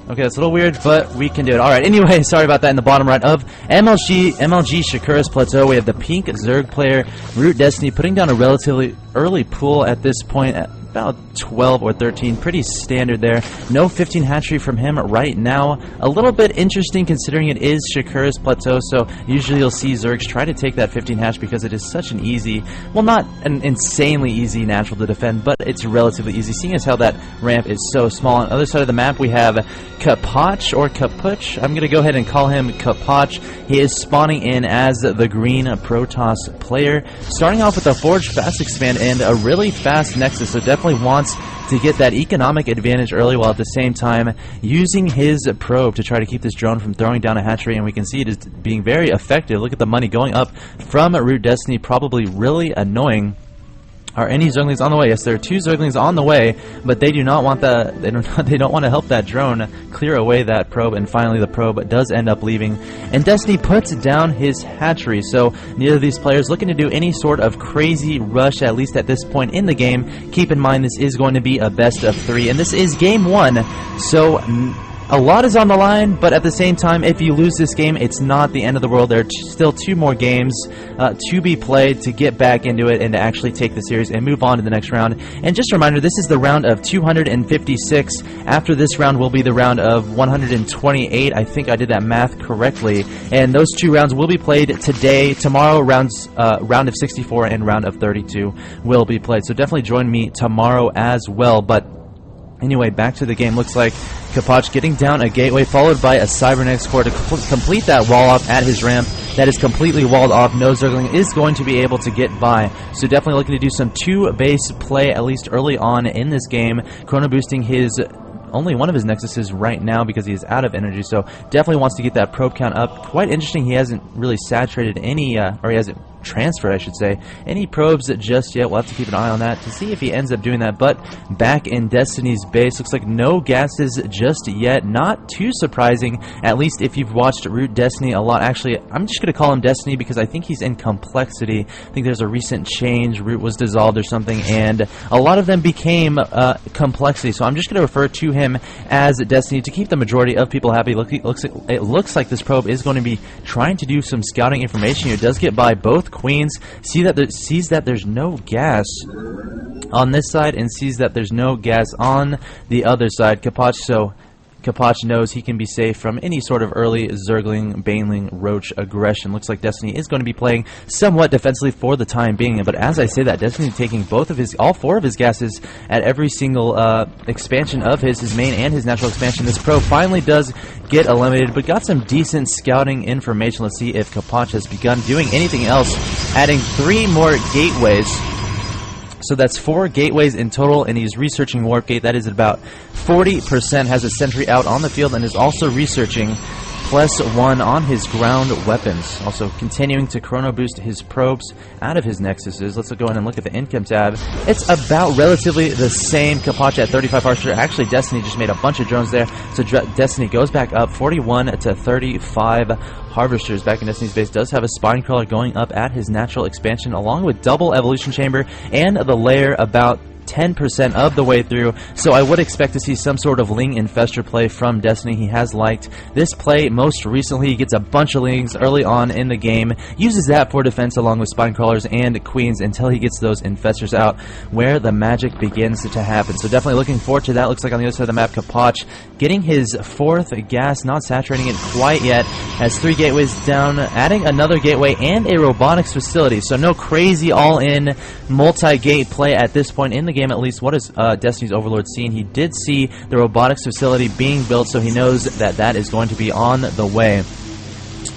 Okay, that's a little weird, but we can do it. Alright, anyway, sorry about that. In the bottom right of MLG Shakura's Plateau, we have the pink Zerg player, Root Destiny, putting down a relatively early pool at this point, at about 12 or 13, pretty standard there. No 15 hatchery from him right now. A little bit interesting considering it is Shakura's Plateau, so usually you'll see Zergs try to take that 15 hatch because it is such an easy, well, not an insanely easy natural to defend, but it's relatively easy, seeing as how that ramp is so small. On the other side of the map, we have Capoch, or Capoch. I'm going to go ahead and call him Capoch. He is spawning in as the green Protoss player, starting off with a Forge Fast Expand and a really fast Nexus, so definitely wants to get that economic advantage early, while at the same time using his probe to try to keep this drone from throwing down a hatchery, and we can see it is being very effective. Look at the money going up from Root Destiny, probably really annoying. Are any Zerglings on the way? Yes, there are 2 Zerglings on the way, but they do not want they don't want to help that drone clear away that probe, and finally the probe does end up leaving, and Destiny puts down his hatchery. So neither of these players looking to do any sort of crazy rush, at least at this point in the game. Keep in mind this is going to be a best of 3, and this is game 1, so a lot is on the line, but at the same time, if you lose this game, it's not the end of the world. There are still 2 more games to be played to get back into it and to actually take the series and move on to the next round. And just a reminder, this is the round of 256. After this round will be the round of 128. I think I did that math correctly. And those 2 rounds will be played today. Tomorrow, round of 64 and round of 32 will be played. So definitely join me tomorrow as well. But anyway, back to the game. Looks like Capoch getting down a gateway, followed by a Cybernetics core to complete that wall off at his ramp. That is completely walled off. No Zergling is going to be able to get by. So definitely looking to do some 2-base play, at least early on in this game. Chrono boosting his only one of his Nexuses right now because he is out of energy, so definitely wants to get that probe count up. Quite interesting, he hasn't really saturated any, or he hasn't transferred, I should say, any probes just yet. We'll have to keep an eye on that to see if he ends up doing that. But back in Destiny's base, looks like no gases just yet. Not too surprising, at least if you've watched Root Destiny a lot. Actually, I'm just going to call him Destiny because I think he's in Complexity. I think there's a recent change. Root was dissolved or something, and a lot of them became Complexity. So I'm just going to refer to him as Destiny to keep the majority of people happy. It looks like this probe is going to be trying to do some scouting information. It does get by both Queens, sees that there's no gas on this side, and sees that there's no gas on the other side. Capoch, so Capoch knows he can be safe from any sort of early Zergling, Baneling, Roach aggression. Looks like Destiny is going to be playing somewhat defensively for the time being, but as I say that, Destiny taking all 4 of his gases at every single expansion of his main and his natural expansion. This pro finally does get eliminated, but got some decent scouting information. Let's see if Capoch has begun doing anything else, adding 3 more gateways. So that's 4 gateways in total, and he's researching Warp Gate. That is about 40%, has a sentry out on the field, and is also researching +1 on his ground weapons. Also continuing to chrono boost his probes out of his Nexuses. Let's go in and look at the income tab. It's about relatively the same. Capoch at 35 Harvester. Actually, Destiny just made a bunch of drones there, so Destiny goes back up 41 to 35 Harvesters. Back in Destiny's base, does have a Spine Crawler going up at his natural expansion, along with double Evolution Chamber and the lair about 10% of the way through, so I would expect to see some sort of Ling Infestor play from Destiny. He has liked this play most recently. He gets a bunch of Lings early on in the game, uses that for defense along with Spine Crawlers and Queens until he gets those Infestors out, where the magic begins to happen. So definitely looking forward to that. Looks like on the other side of the map, Capoch getting his 4th gas, not saturating it quite yet, has 3 gateways down, adding another gateway and a robotics facility. So no crazy all-in multi-gate play at this point in the game. At least what is Destiny's Overlord seeing? He did see the robotics facility being built, so he knows that that is going to be on the way.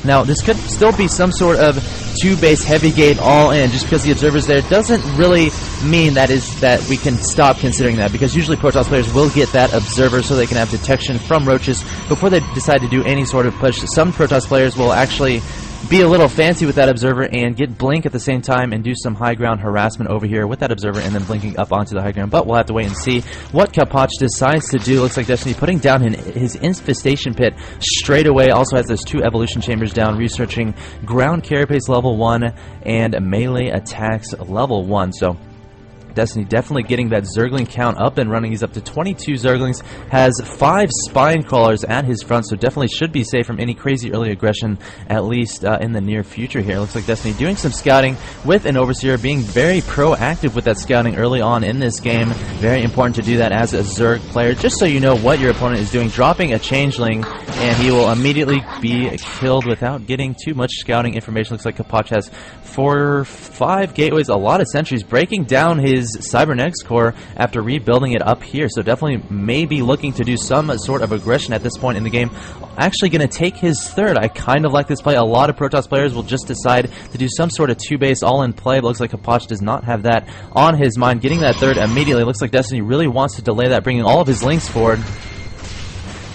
Now, this could still be some sort of 2-base heavy gate all in. Just because the observer's there doesn't really mean that we can stop considering that, because usually Protoss players will get that observer so they can have detection from roaches before they decide to do any sort of push. Some Protoss players will actually be a little fancy with that observer and get blink at the same time and do some high ground harassment over here with that observer and then blinking up onto the high ground. But we'll have to wait and see what Capoch decides to do. Looks like Destiny putting down his infestation pit straight away. Also has those 2 evolution chambers down, researching ground carapace level 1 and melee attacks level 1. So Destiny definitely getting that Zergling count up and running. He's up to 22 Zerglings, has 5 Spine Crawlers at his front, so definitely should be safe from any crazy early aggression, at least in the near future here. Looks like Destiny doing some scouting with an Overseer, being very proactive with that scouting early on in this game. Very important to do that as a Zerg player, just so you know what your opponent is doing. Dropping a Changeling, and he will immediately be killed without getting too much scouting information. Looks like Capoch has 4 or 5 gateways, a lot of sentries, breaking down his Cybernetics core after rebuilding it up here. So definitely maybe looking to do some sort of aggression at this point in the game. Actually going to take his third. I kind of like this play. A lot of Protoss players will just decide to do some sort of 2-base all-in play, but looks like Capoch does not have that on his mind. Getting that third immediately. Looks like Destiny really wants to delay that, bringing all of his links forward.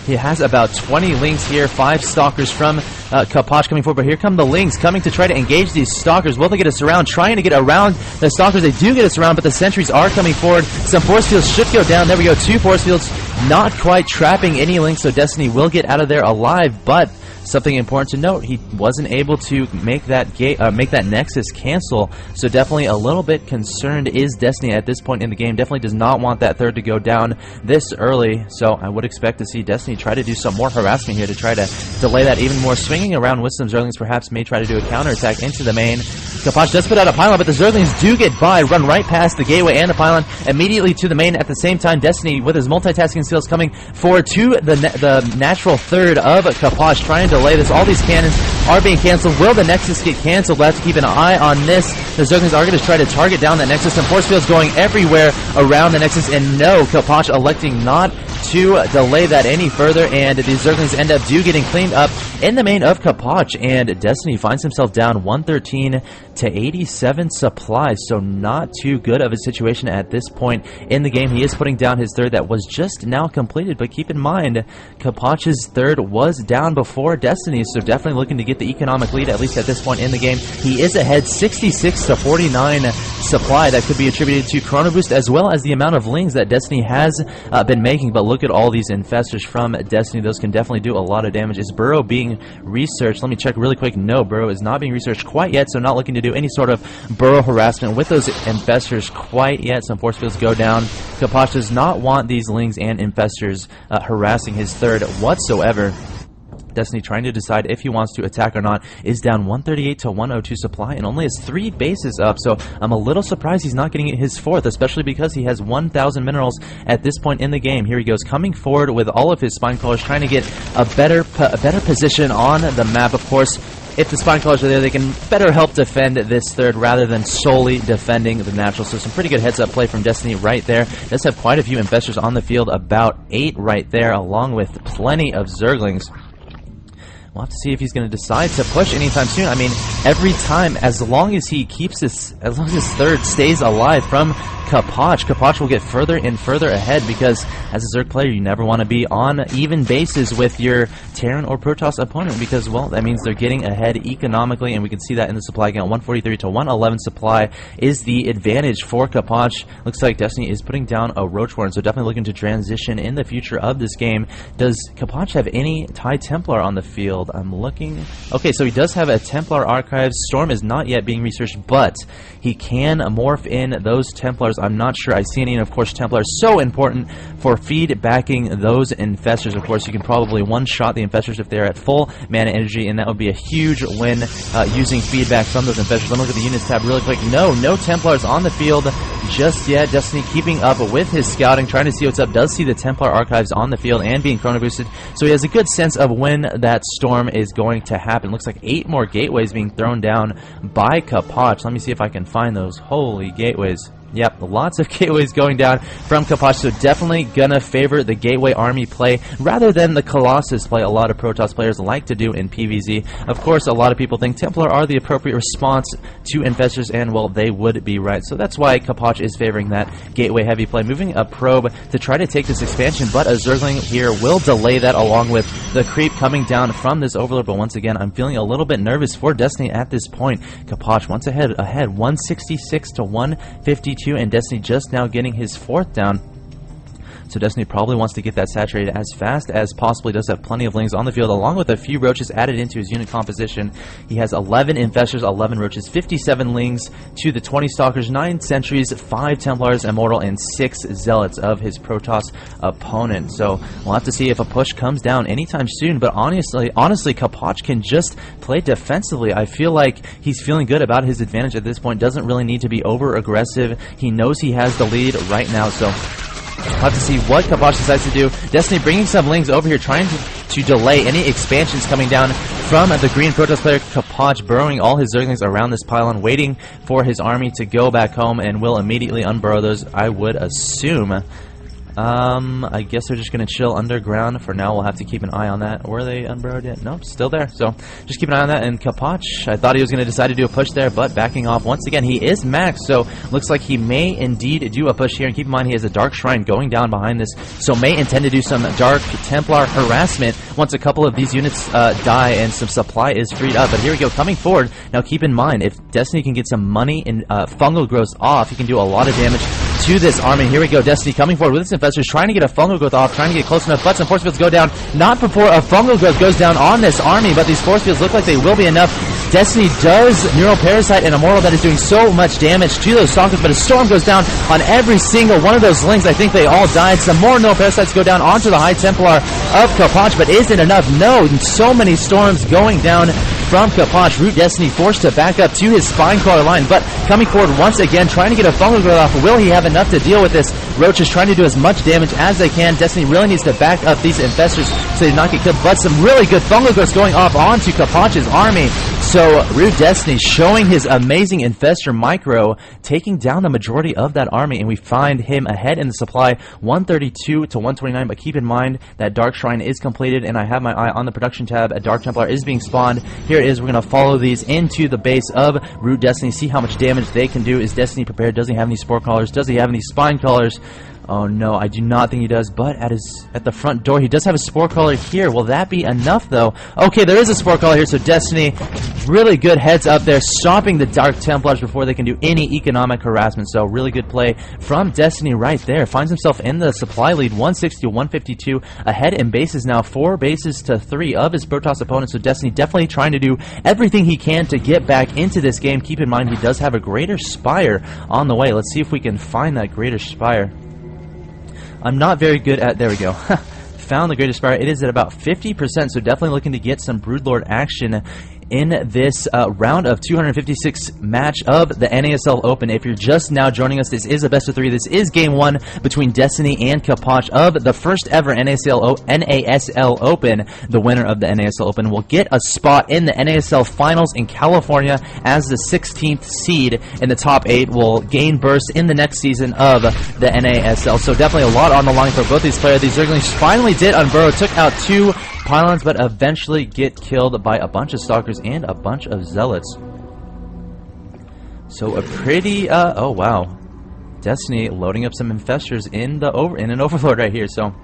He has about 20 links here, 5 stalkers from Capoch coming forward, but here come the links coming to try to engage these stalkers. Will they get us around? Trying to get around the stalkers. They do get us around, but the sentries are coming forward. Some force fields should go down. There we go, 2 force fields, not quite trapping any links, so Destiny will get out of there alive, but something important to note, he wasn't able to make that Nexus cancel, so definitely a little bit concerned is Destiny at this point in the game. Definitely does not want that third to go down this early, so I would expect to see Destiny try to do some more harassment here to try to delay that even more. Swinging around with some Zerglings, perhaps may try to do a counterattack into the main. Capoch does put out a pylon, but the Zerglings do get by, run right past the gateway and the pylon, immediately to the main at the same time. Destiny, with his multitasking skills, coming forward to the natural third of Capoch, trying to delay this. All these cannons are being canceled. Will the Nexus get canceled? We'll have to keep an eye on this. The Zerglings are going to try to target down that Nexus, and force fields going everywhere around the Nexus, and no, Capoch electing not to delay that any further, and the Zerglings end up getting cleaned up in the main of Capoch, and Destiny finds himself down 113 to 87 supplies, so not too good of a situation at this point in the game. He is putting down his third that was just now completed, but keep in mind, Capoch's third was down before Destiny, so definitely looking to get the economic lead, at least at this point in the game. He is ahead 66 to 49 supply. That could be attributed to Chrono Boost, as well as the amount of lings that Destiny has been making, but look at all these infestors from Destiny. Those can definitely do a lot of damage. Is Burrow being researched? Let me check really quick. No, Burrow is not being researched quite yet, so not looking to do any sort of Burrow harassment with those infestors quite yet. Some force fields go down. Capoch does not want these lings and infestors harassing his third whatsoever. Destiny trying to decide if he wants to attack or not, is down 138 to 102 supply and only has 3 bases up, so I'm a little surprised he's not getting his 4th, especially because he has 1,000 minerals at this point in the game. Here he goes, coming forward with all of his Spine Crawlers, trying to get a better position on the map. Of course, if the Spine Crawlers are there, they can better help defend this third rather than solely defending the natural. So some pretty good heads-up play from Destiny right there. Does have quite a few infestors on the field, about 8 right there, along with plenty of Zerglings. We'll have to see if he's going to decide to push anytime soon. I mean, every time, as long as he keeps this, as long as his third stays alive from Capoch will get further and further ahead, because as a Zerg player, you never want to be on even bases with your Terran or Protoss opponent, because, well, that means they're getting ahead economically, and we can see that in the supply count. 143 to 111 supply is the advantage for Capoch. Looks like Destiny is putting down a Roach Warren, so definitely looking to transition in the future of this game. Does Capoch have any TIE Templar on the field? I'm looking. Okay, so he does have a Templar Archives. Storm is not yet being researched, but he can morph in those Templars. I'm not sure I see any, and of course Templar is so important for feedbacking those infestors. Of course, you can probably one-shot the infestors if they're at full mana energy, and that would be a huge win using feedback from those infestors. Let me look at the units tab really quick. No Templars on the field just yet. Destiny keeping up with his scouting, trying to see what's up. Does see the Templar Archives on the field and being chrono boosted, so he has a good sense of when that storm is going to happen. Looks like 8 more gateways being thrown down by Capoch. Let me see if I can find those. Holy gateways. Yep, lots of gateways going down from Capoch, so definitely gonna favor the gateway army play rather than the Colossus play a lot of Protoss players like to do in PvZ. Of course, a lot of people think Templar are the appropriate response to infestors, and well, they would be right. So that's why Capoch is favoring that gateway heavy play, moving a probe to try to take this expansion, but a Zergling here will delay that, along with the creep coming down from this Overlord. But once again, I'm feeling a little bit nervous for Destiny at this point. Capoch once ahead 166 to 152, and Destiny just now getting his 4th down. So Destiny probably wants to get that saturated as fast as possible. He does have plenty of lings on the field, along with a few roaches added into his unit composition. He has 11 infestors, 11 roaches, 57 lings to the 20 stalkers, 9 sentries, 5 templars immortal, and 6 zealots of his Protoss opponent. So we'll have to see if a push comes down anytime soon, but honestly Capoch can just play defensively. I feel like he's feeling good about his advantage at this point. Doesn't really need to be over aggressive. He knows he has the lead right now, so we'll have to see what Capoch decides to do. Destiny bringing some lings over here, trying to delay any expansions coming down from the green Protoss player. Capoch burrowing all his Zerglings around this pylon, waiting for his army to go back home, and will immediately unburrow those, I would assume. I guess they're just going to chill underground for now. We'll have to keep an eye on that. Were they unburrowed yet? Nope, still there. So just keep an eye on that. And Capoch, I thought he was going to decide to do a push there, but backing off once again. He is maxed, so looks like he may indeed do a push here. And keep in mind, he has a Dark Shrine going down behind this, so may intend to do some Dark Templar harassment once a couple of these units die and some supply is freed up. But here we go, coming forward. Now keep in mind, if Destiny can get some money and fungal growth off, he can do a lot of damage to this army. Here we go, Destiny coming forward with its infestors, trying to get a fungal growth off, trying to get close enough, but some force fields go down. Not before a fungal growth goes down on this army, but these force fields look like they will be enough. Destiny does Neuroparasite and Immortal that is doing so much damage to those stalkers, but a storm goes down on every single one of those lings. I think they all died. Some more Neuroparasites go down onto the High Templar of Capoch, but isn't enough. No, so many storms going down from Capoch. Root Destiny forced to back up to his Spinecrawler line, but coming forward once again, trying to get a fungal growth off. Will he have enough to deal with this? Roach is trying to do as much damage as they can. Destiny really needs to back up these infestors so they do not get killed, but some really good fungal growths going off onto Capoch's army. So Root Destiny showing his amazing infestor micro, taking down the majority of that army, and we find him ahead in the supply, 132 to 129. But keep in mind that Dark Shrine is completed, and I have my eye on the production tab. A Dark Templar is being spawned. Here it is. We're going to follow these into the base of Root Destiny, see how much damage they can do. Is Destiny prepared? Does he have any Spore Crawlers? Does he have any Spine Crawlers? Oh no, I do not think he does, but at the front door, he does have a Spore Crawler here. Will that be enough, though? Okay, there is a Spore Crawler here, so Destiny, really good heads up there, stopping the Dark Templars before they can do any economic harassment, so really good play from Destiny right there. Finds himself in the supply lead, 160 to 152, ahead in bases now, 4 bases to 3 of his Protoss opponents, so Destiny definitely trying to do everything he can to get back into this game. Keep in mind, he does have a Greater Spire on the way. Let's see if we can find that Greater Spire. I'm not very good at... There we go. Found the Greater Spire. It is at about 50%, so definitely looking to get some Broodlord action in this round of 256 match of the NASL Open. If you're just now joining us, this is a best of 3. This is game 1 between Destiny and Capoch of the first ever NASL Open. The winner of the NASL Open will get a spot in the NASL Finals in California as the 16th seed, and the top 8 will gain bursts in the next season of the NASL. So definitely a lot on the line for both these players. These Zerglings finally did unburrow, took out 2 pylons, but eventually get killed by a bunch of stalkers and a bunch of zealots. So a pretty oh wow, Destiny loading up some infestors in an overlord right here. So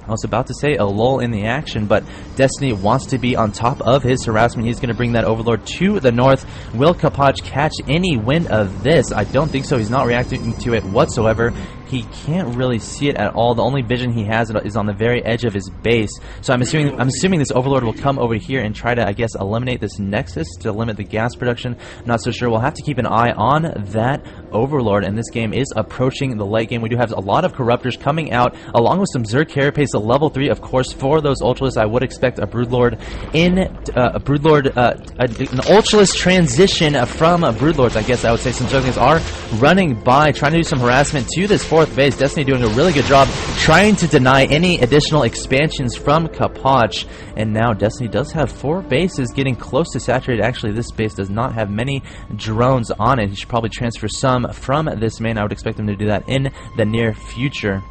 I was about to say a lull in the action, but Destiny wants to be on top of his harassment. He's going to bring that overlord to the north. Will Capoch catch any wind of this? I don't think so. He's not reacting to it whatsoever. He can't really see it at all. The only vision he has is on the very edge of his base. So I'm assuming this overlord will come over here and try to, I guess, eliminate this nexus to limit the gas production. Not so sure. We'll have to keep an eye on that overlord, and this game is approaching the late game. We do have a lot of corruptors coming out, along with some Zerg carapace at level 3. Of course, for those ultralists, I would expect a broodlord an ultralist transition from broodlords. I guess I would say some Zerglings are running by, trying to do some harassment to this 4th base. Destiny doing a really good job trying to deny any additional expansions from Capoch, and now Destiny does have 4 bases getting close to saturated. Actually, this base does not have many drones on it. He should probably transfer some from this main. I would expect him to do that in the near future.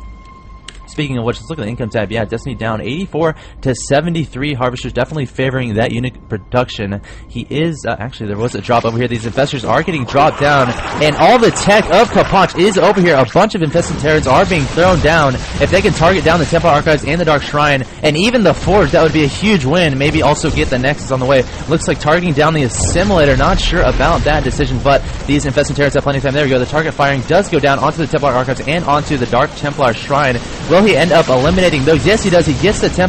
Speaking of which, let's look at the income tab. Yeah, Destiny down 84 to 73. Harvester's definitely favoring that unit production. He is, actually, there was a drop over here. These infestors are getting dropped down, and all the tech of Capoch is over here. A bunch of infested terrans are being thrown down. If they can target down the Templar Archives and the Dark Shrine, and even the Forge, that would be a huge win. Maybe also get the Nexus on the way. Looks like targeting down the Assimilator. Not sure about that decision, but these infested terrans have plenty of time. There we go. The target firing does go down onto the Templar Archives and onto the Dark Templar Shrine. Will he end up eliminating those? Yes, he does. He gets the Templar